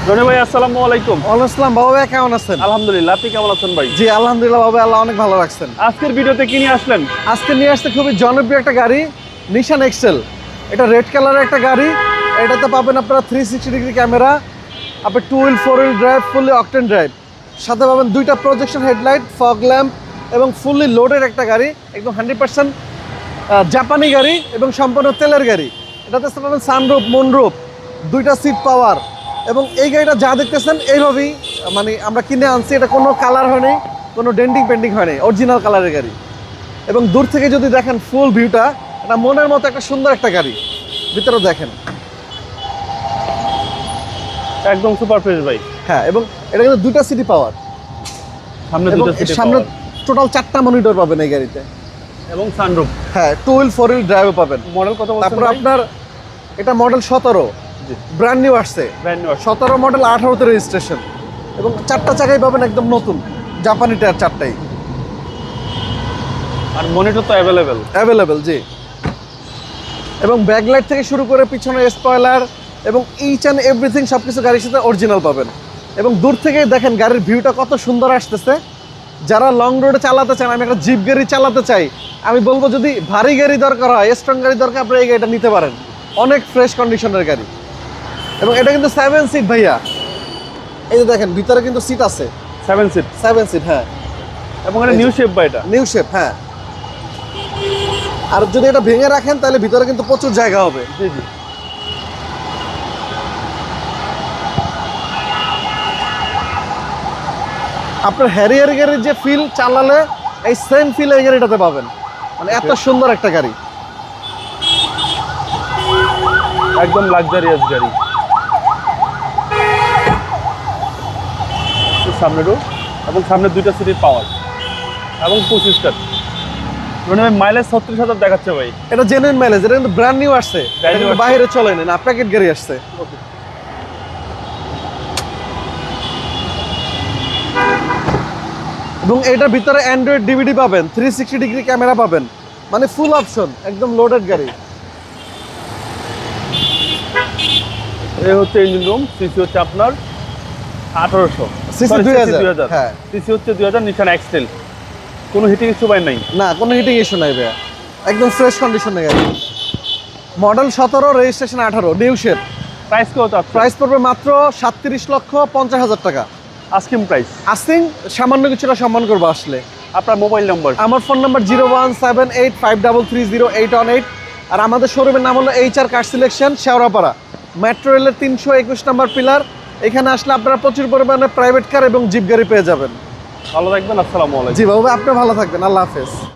রনি ভাই আসসালামু আলাইকুম। ওয়ালাইকুম আসসালাম। বাবা ভাই কেমন আছেন? আলহামদুলিল্লাহ, আপনি কেমন আছেন ভাই? জি আলহামদুলিল্লাহ বাবা, আল্লাহ অনেক ভালো রাখছেন। আজকের ভিডিওতে কি নিয়ে আসলেন? আজকে নিয়ে আসতে খুবই জনপ্রিয় একটা গাড়ি, নিশান এক্সেল। এটা রেড কালারের একটা গাড়ি। এটাতে পাবেন আপনারা 360 ডিগ্রি ক্যামেরা, আপনার 2 wheel 4 wheel drive, fully octane drive. সাথে পাবেন দুইটা প্রজেকশন হেডলাইট, ফগ ল্যাম্প এবং ফুললি লোডেড একটা গাড়ি, একদম 100% জাপানি গাড়ি এবং সম্পূর্ণ তেলের গাড়ি। এটাতে পাবেন সানরুফ, মুনরুফ, দুইটা সিট পাওয়ার। এবং এই গাড়িটা যা দেখতেছেন এইভাবেই মানে আমরা কিনে আনছি। এটা কোনো কালার হয়নি, কোনো ডেন্টিং পেন্টিং হয়নি, অরিজিনাল কালারের গাড়ি। এবং দূর থেকে যদি দেখেন ফুল ভিউটা, এটা মনের মতো একটা সুন্দর একটা গাড়ি। ভিতরে দেখেন, একদম সুপার ফ্রেশ ভাই। হ্যাঁ। এবং এটা কিন্তু দুইটা সিটি পাওয়ার, সামনে এবং দুটো সিটে সামনে টোটাল 4টা মনিটর পাবেন এই গাড়িতে। এবং সানরুফ। হ্যাঁ, 2 হুইল 4 হুইল ড্রাইভও পাবেন। মডেল কত বলছেন? তারপর আপনার এটা মডেল 17, জি, ব্র্যান্ড নিউ আসছে। Brand new. 17 মডেল, 18তে রেজিস্ট্রেশন। এবং 4টা চাকাই পাবেন একদম নতুন, জাপানি টায়ার 4টাই আর মনিটর তো অ্যাভেলেবেল। জি। এবং ব্যাকলাইট থেকে শুরু করে পিছনে স্পয়লার এবং ইচ অ্যান্ড এভরিথিং সব কিছু গাড়ির সাথে অরিজিনাল পাবেন। এবং দূর থেকে দেখেন গাড়ির ভিউটা কত সুন্দর আসতেছে। যারা লং রোডে চালাতে চান, আমি একটা জিপ গাড়ি চালাতে চাই, আমি বলবো যদি ভারী গাড়ি দরকার হয়, স্ট্রং গাড়ি দরকার, আপনারা এই গাড়িটা নিতে পারেন। অনেক ফ্রেশ কন্ডিশনের গাড়ি। এবং এটা কিন্তু 7 সিট ভাইয়া। এই যে দেখেন ভিতরে কিন্তু সিট আছে 7 সিট। 7 সিট, হ্যাঁ। এবং এটা নিউ শেপ বা এটা নিউ শেপ, হ্যাঁ। আর যদি এটা ভেঙে রাখেন তাহলে ভিতরে কিন্তু প্রচুর জায়গা হবে। জি জি। আপনার হ্যারিয়ার গাড়ির যে ফিল চালালে এই সেম ফিল এই গাড়িটাতে পাবেন। মানে এত সুন্দর একটা গাড়ি, একদম লাক্সারিয়াস গাড়ি। সামনে রো এবং সামনে দুইটা সিটের পাওয়ার এবং 25 স্টার। রনি ভাই মাইলেজ 36,000 দেখাচ্ছে ভাই। এটা জেনুইন মাইলেজ। এটা কিন্তু ব্র্যান্ড নিউ আসছে, Brand new আসছে। বাইরে চলে না, প্যাকেট গাড়ি আসছে। এবং এটার ভিতরে অ্যান্ড্রয়েড ডিভিডি পাবেন, 360 ডিগ্রি ক্যামেরা পাবেন, মানে ফুল অপশন, একদম লোডেড গাড়ি। এই হচ্ছে ইঞ্জিন রুম। সিসি হচ্ছে আপনার 1800, সিসি 2000, হ্যাঁ। সিসি হচ্ছে 2000, নিশান এক্সেল। কোনো হিটিং ইস্যু পাই নাই? না, কোনো হিটিং ইস্যু নাই ভাইয়া, একদম ফ্রেশ কন্ডিশনে গাড়ি। Model 17, registration 18, new shape. Price কত আছে? প্রাইস পড়বে মাত্র 37,50,000 টাকা। Asking price. আসিং সামান্য কিছুটা সম্মান করবো আসলে। আপনার মোবাইল নম্বর? আমার ফোন নাম্বার 01785330818। আর আমাদের শোরুমের নাম হলো HR car selection, Shewrapara, metro রেলের 321 নম্বর পিলার। এখানে আসলে আপনারা প্রচুর পরিমাণে প্রাইভেট কার এবং জিপ গাড়ি পেয়ে যাবেন। ভালো থাকবেন। আসসালামু আলাইকুম। জি বাবু, আপনি ভালো থাকবেন। আল্লাহ হাফেজ।